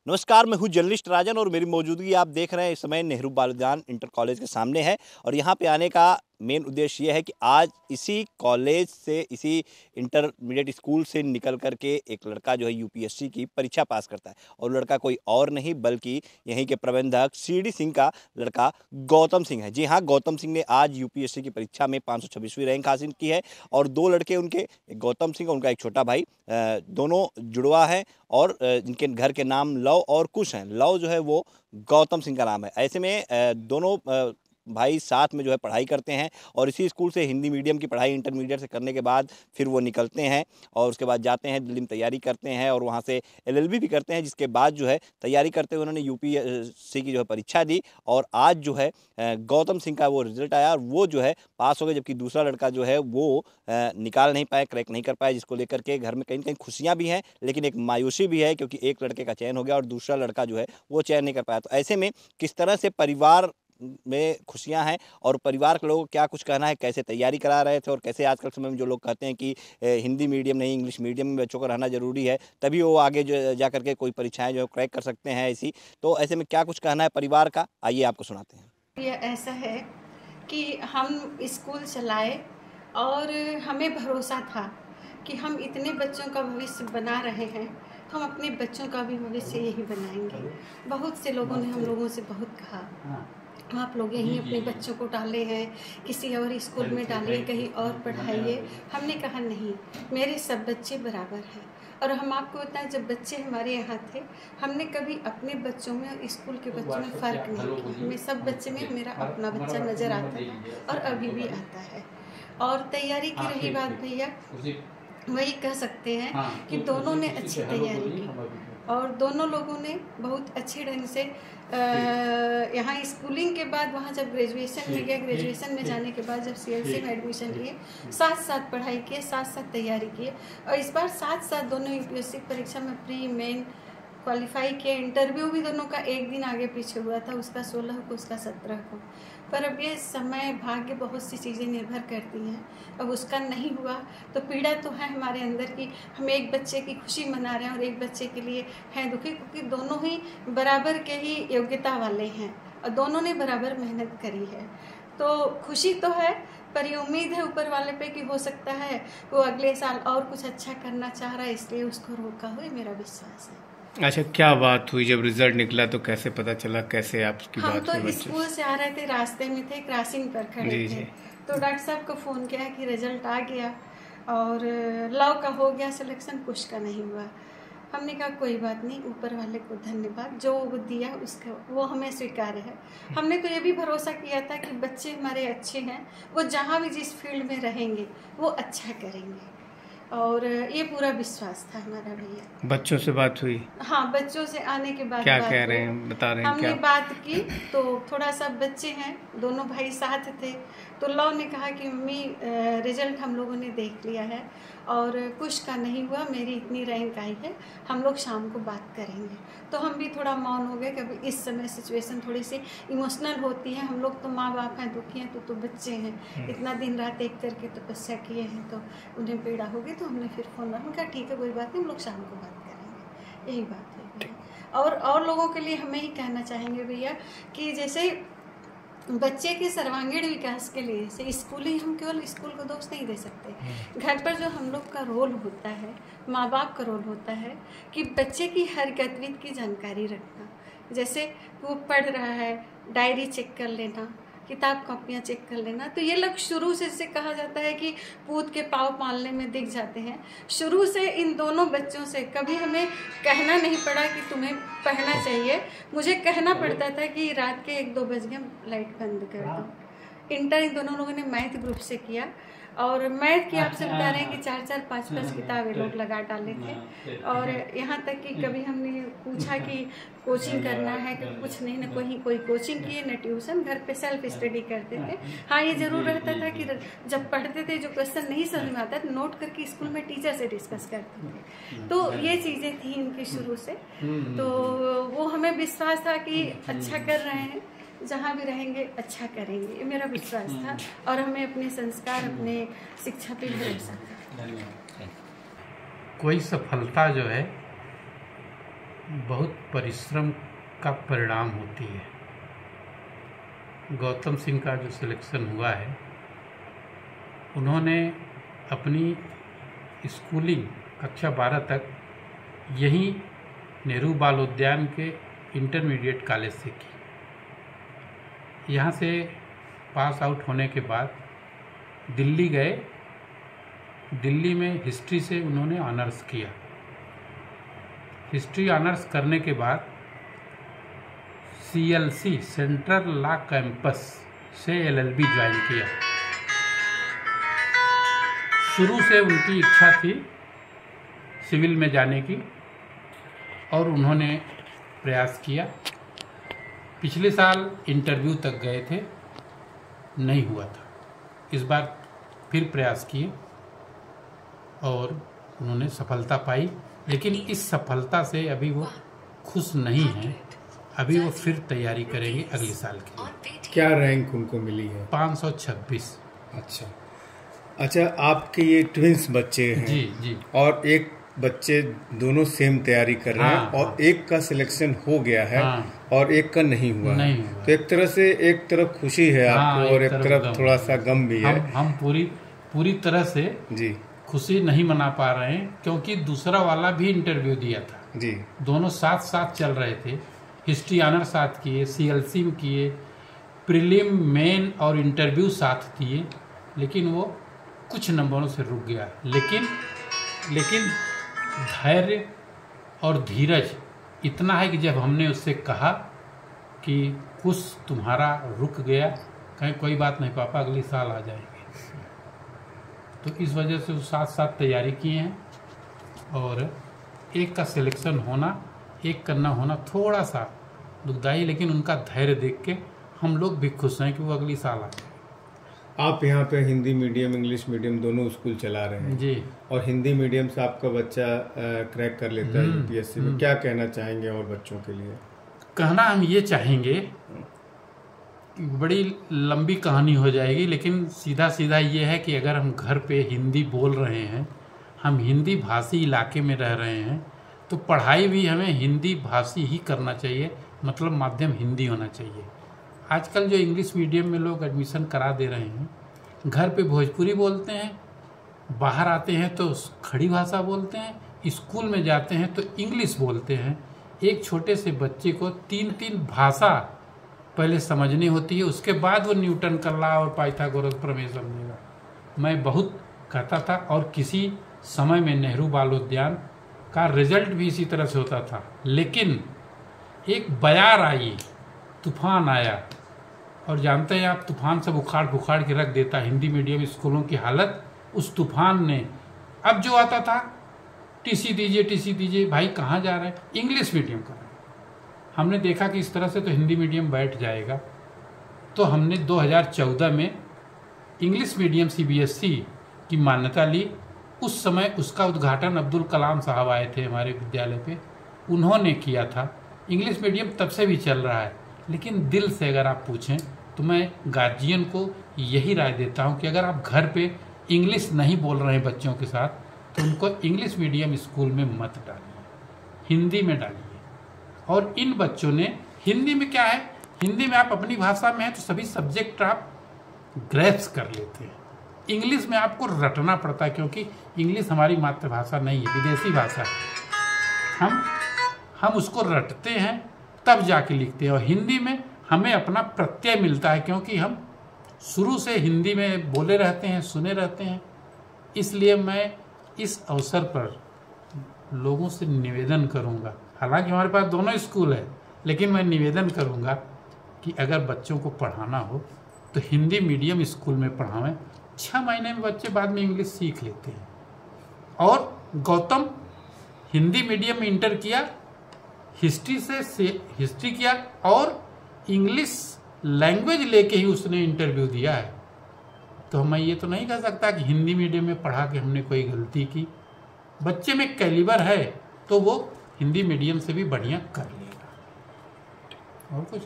नमस्कार, मैं हूं जर्नलिस्ट राजन और मेरी मौजूदगी आप देख रहे हैं इस समय नेहरू बाल उद्यान इंटर कॉलेज के सामने है। और यहां पे आने का मेन उद्देश्य ये है कि आज इसी कॉलेज से, इसी इंटरमीडिएट स्कूल से निकल करके एक लड़का जो है यूपीएससी की परीक्षा पास करता है। और लड़का कोई और नहीं बल्कि यहीं के प्रबंधक सीडी सिंह का लड़का गौतम सिंह है। जी हाँ, गौतम सिंह ने आज यूपीएससी की परीक्षा में 526वीं रैंक हासिल की है। और दो लड़के उनके, एक गौतम सिंह और उनका एक छोटा भाई, दोनों जुड़वा है। और इनके घर के नाम लव और कुश हैं। लव जो है वो गौतम सिंह का नाम है। ऐसे में दोनों भाई साथ में जो है पढ़ाई करते हैं और इसी स्कूल से हिंदी मीडियम की पढ़ाई इंटरमीडिएट से करने के बाद फिर वो निकलते हैं और उसके बाद जाते हैं दिल्ली में तैयारी करते हैं और वहाँ से एलएलबी भी करते हैं। जिसके बाद जो है तैयारी करते हुए उन्होंने यूपीएससी की जो है परीक्षा दी और आज जो है गौतम सिंह का वो रिजल्ट आया और वो जो है पास हो गए। जबकि दूसरा लड़का जो है वो निकाल नहीं पाए, क्रैक नहीं कर पाए, जिसको लेकर के घर में कहीं ना कहीं खुशियाँ भी हैं लेकिन एक मायूसी भी है, क्योंकि एक लड़के का चयन हो गया और दूसरा लड़का जो है वो चयन नहीं कर पाया। तो ऐसे में किस तरह से परिवार में खुशियां हैं और परिवार के लोगों को क्या कुछ कहना है, कैसे तैयारी करा रहे थे और कैसे आजकल समय में जो लोग कहते हैं कि हिंदी मीडियम नहीं इंग्लिश मीडियम में बच्चों को रहना जरूरी है तभी वो आगे जो जा करके कोई परीक्षाएं जो क्रैक कर सकते हैं ऐसी, तो ऐसे में क्या कुछ कहना है परिवार का, आइए आपको सुनाते हैं। ये ऐसा है कि हम स्कूल चलाए और हमें भरोसा था कि हम इतने बच्चों का भविष्य बना रहे हैं, हम अपने बच्चों का भी भविष्य यही बनाएंगे। बहुत से लोगों ने हम लोगों से बहुत कहा, आप लोग यहीं अपने बच्चों को डाले हैं, किसी और स्कूल में डालिए, कहीं और पढ़ाइए। हमने कहा नहीं, मेरे सब बच्चे बराबर हैं। और हम आपको बताएं, जब बच्चे हमारे यहाँ थे हमने कभी अपने बच्चों में और स्कूल के बच्चों में फ़र्क नहीं किया। हमें सब बच्चे में मेरा अपना बच्चा नज़र आता था और अभी भी आता है। और तैयारी की रही बात भैया, वही कह सकते हैं कि दोनों ने अच्छी तैयारी की और दोनों लोगों ने बहुत अच्छे ढंग से यहाँ स्कूलिंग के बाद वहाँ जब ग्रेजुएशन में गया, ग्रेजुएशन में जाने के बाद जब सीएलसी में एडमिशन लिए, साथ साथ पढ़ाई किए, साथ साथ तैयारी किए। और इस बार साथ साथ दोनों यूपीएससी परीक्षा में प्री मेन क्वालिफाई किए। इंटरव्यू भी दोनों का एक दिन आगे पीछे हुआ था, उसका 16 को, उसका 17 को। पर अब ये समय, भाग्य, बहुत सी चीज़ें निर्भर करती हैं। अब उसका नहीं हुआ तो पीड़ा तो है हमारे अंदर की हम एक बच्चे की खुशी मना रहे हैं और एक बच्चे के लिए हैं दुखी, क्योंकि दोनों ही बराबर के ही योग्यता वाले हैं और दोनों ने बराबर मेहनत करी है। तो खुशी तो है, पर ये उम्मीद है ऊपर वाले पे कि हो सकता है वो अगले साल और कुछ अच्छा करना चाह रहा है, इसलिए उसको रोका हुआ, मेरा विश्वास है। अच्छा, क्या बात हुई जब रिजल्ट निकला तो कैसे पता चला, कैसे आपकी हम बात हुई? तो स्कूल से आ रहे थे, रास्ते में थे, क्रॉसिंग पर खड़े थे, तो डॉक्टर साहब को फ़ोन किया कि रिजल्ट आ गया और लव का हो गया सिलेक्शन, कुछ का नहीं हुआ। हमने कहा कोई बात नहीं, ऊपर वाले को धन्यवाद, जो वो दिया उसका वो हमें स्वीकार है। हमने तो ये भी भरोसा किया था कि बच्चे हमारे अच्छे हैं, वो जहाँ भी जिस फील्ड में रहेंगे वो अच्छा करेंगे, और ये पूरा विश्वास था हमारा भैया। बच्चों से बात हुई? हाँ, बच्चों से आने के बाद क्या कह रहे हैं, बता रहे हैं? हमने बात की तो थोड़ा सा, बच्चे हैं, दोनों भाई साथ थे, तो लव ने कहा कि मम्मी रिजल्ट हम लोगों ने देख लिया है और कुछ का नहीं हुआ, मेरी इतनी रैंक आई है, हम लोग शाम को बात करेंगे। तो हम भी थोड़ा मौन हो गए कि अभी इस समय सिचुएशन थोड़ी सी इमोशनल होती है, हम लोग तो माँ बाप हैं, दुखी हैं, तो बच्चे हैं, इतना दिन रात एक करके तपस्या किए हैं तो उन्हें पीड़ा होगी। तो हमने फिर फ़ोन कहा ठीक है कोई बात नहीं, हम लोग शाम को बात करेंगे, यही बात है भैया। और लोगों के लिए हमें ही कहना चाहेंगे भैया कि जैसे बच्चे के सर्वांगीण विकास के लिए से स्कूलिंग, हम केवल स्कूल को दोष नहीं दे सकते। घर पर जो हम लोग का रोल होता है, माँ बाप का रोल होता है कि बच्चे की हर गतिविधि की जानकारी रखना। जैसे वो पढ़ रहा है, डायरी चेक कर लेना, किताब कॉपियाँ चेक कर लेना। तो ये लोग शुरू से कहा जाता है कि पूत के पाँव पालने में दिख जाते हैं। शुरू से इन दोनों बच्चों से कभी हमें कहना नहीं पड़ा कि तुम्हें पढ़ना चाहिए, मुझे कहना पड़ता था कि रात के 1-2 बज गए, लाइट बंद कर दो। इंटर इन दोनों लोगों ने मैथ ग्रुप से किया और मैथ की आपसे बता रहे हैं कि 4-4, 5-5 किताबें लोग लगा डाले थे। और यहाँ तक कि कभी हमने पूछा कि कोचिंग करना है कि कुछ नहीं, ना कोई कोचिंग किए न ट्यूशन, घर पे सेल्फ स्टडी करते थे। हाँ, ये जरूर रहता था कि जब पढ़ते थे जो क्वेश्चन नहीं समझ में आता तो नोट करके स्कूल में टीचर से डिस्कस करते थे। तो ये चीज़ें थी इनकी शुरू से, तो वो हमें विश्वास था कि अच्छा कर रहे हैं, जहाँ भी रहेंगे अच्छा करेंगे, ये मेरा विश्वास था। और हमें अपने संस्कार, अपने शिक्षा पे भरोसा था। कोई सफलता जो है बहुत परिश्रम का परिणाम होती है। गौतम सिंह का जो सिलेक्शन हुआ है, उन्होंने अपनी स्कूलिंग कक्षा 12 तक यहीं नेहरू बाल उद्यान के इंटरमीडिएट कॉलेज से की। यहाँ से पास आउट होने के बाद दिल्ली गए। दिल्ली में हिस्ट्री से उन्होंने ऑनर्स किया। हिस्ट्री ऑनर्स करने के बाद CLC सेंट्रल लॉ कैंपस से LLB ज्वाइन किया। शुरू से उनकी इच्छा थी सिविल में जाने की और उन्होंने प्रयास किया। पिछले साल इंटरव्यू तक गए थे, नहीं हुआ था। इस बार फिर प्रयास किए और उन्होंने सफलता पाई, लेकिन इस सफलता से अभी वो खुश नहीं हैं। अभी वो फिर तैयारी करेंगे अगले साल के लिए। क्या रैंक उनको मिली है? 526। अच्छा, आपके ये ट्विंस बच्चे हैं। जी। और एक बच्चे दोनों सेम तैयारी कर रहे हैं। हाँ, और एक का सिलेक्शन हो गया है। हाँ, और एक का नहीं हुआ। तो एक तरह से एक तरफ खुशी है आपको और एक तरफ थोड़ा सा गम भी है। हम पूरी तरह से जी खुशी नहीं मना पा रहे हैं, क्योंकि दूसरा वाला भी इंटरव्यू दिया था जी। दोनों साथ साथ चल रहे थे। हिस्ट्री ऑनर साथ किए, CLC में किए, प्रीलिम मेन और इंटरव्यू साथ दिए, लेकिन वो कुछ नंबरों से रुक गया। लेकिन धैर्य और धीरज इतना है कि जब हमने उससे कहा कि कुछ तुम्हारा रुक गया, कहीं कोई बात नहीं पापा, अगले साल आ जाएंगे। तो इस वजह से वो साथ साथ तैयारी किए हैं। और एक का सिलेक्शन होना, एक का ना होना थोड़ा सा दुखदाई, लेकिन उनका धैर्य देख के हम लोग भी खुश हैं कि वो अगली साल आ जाए। आप यहाँ पे हिंदी मीडियम इंग्लिश मीडियम दोनों स्कूल चला रहे हैं जी। और हिंदी मीडियम से आपका बच्चा क्रैक कर लेता है UPSC में, क्या कहना चाहेंगे और बच्चों के लिए? कहना हम ये चाहेंगे कि बड़ी लंबी कहानी हो जाएगी, लेकिन सीधा सीधा ये है कि अगर हम घर पे हिंदी बोल रहे हैं, हम हिंदी भाषी इलाके में रह रहे हैं, तो पढ़ाई भी हमें हिंदी भाषी ही करना चाहिए, मतलब माध्यम हिंदी होना चाहिए। आजकल जो इंग्लिश मीडियम में लोग एडमिशन करा दे रहे हैं, घर पे भोजपुरी बोलते हैं, बाहर आते हैं तो खड़ी भाषा बोलते हैं, स्कूल में जाते हैं तो इंग्लिश बोलते हैं। एक छोटे से बच्चे को 3 भाषा पहले समझनी होती है, उसके बाद वो न्यूटन का लॉ और पाइथागोरस प्रमेय समझेगा। मैं बहुत कहता था, और किसी समय में नेहरू बाल उद्यान का रिजल्ट भी इसी तरह से होता था, लेकिन एक बयार आई, तूफान आया, और जानते हैं आप, तूफान सब उखाड़ के रख देता हिंदी मीडियम स्कूलों की हालत। उस तूफान ने अब जो आता था, टीसी दीजिए, भाई कहाँ जा रहे हैं, इंग्लिश मीडियम का। हमने देखा कि इस तरह से तो हिंदी मीडियम बैठ जाएगा, तो हमने 2014 में इंग्लिश मीडियम CBSE की मान्यता ली। उस समय उसका उद्घाटन अब्दुल कलाम साहब आए थे हमारे विद्यालय पे, उन्होंने किया था। इंग्लिश मीडियम तब से भी चल रहा है, लेकिन दिल से अगर आप पूछें तो मैं गार्जियन को यही राय देता हूं कि अगर आप घर पे इंग्लिश नहीं बोल रहे हैं बच्चों के साथ, तो उनको इंग्लिश मीडियम स्कूल में मत डालिए, हिंदी में डालिए। और इन बच्चों ने हिंदी में क्या है, हिंदी में आप अपनी भाषा में हैं तो सभी सब्जेक्ट आप ग्रैप्स कर लेते हैं। इंग्लिश में आपको रटना पड़ता है, क्योंकि इंग्लिश हमारी मातृभाषा नहीं है, विदेशी भाषा है। हम उसको रटते हैं तब जाके लिखते हैं, और हिंदी में हमें अपना प्रत्यय मिलता है, क्योंकि हम शुरू से हिंदी में बोले रहते हैं, सुने रहते हैं। इसलिए मैं इस अवसर पर लोगों से निवेदन करूंगा, हालांकि हमारे पास दोनों स्कूल है, लेकिन मैं निवेदन करूंगा कि अगर बच्चों को पढ़ाना हो तो हिंदी मीडियम स्कूल में पढ़ावें। 6 महीने में बच्चे बाद में इंग्लिश सीख लेते हैं। और गौतम हिंदी मीडियम में इंटर किया, हिस्ट्री से हिस्ट्री किया, और इंग्लिश लैंग्वेज लेके ही उसने इंटरव्यू दिया है। तो मैं ये तो नहीं कह सकता कि हिंदी मीडियम में पढ़ा के हमने कोई गलती की। बच्चे में कैलिबर है तो वो हिंदी मीडियम से भी बढ़िया कर लेगा। और कुछ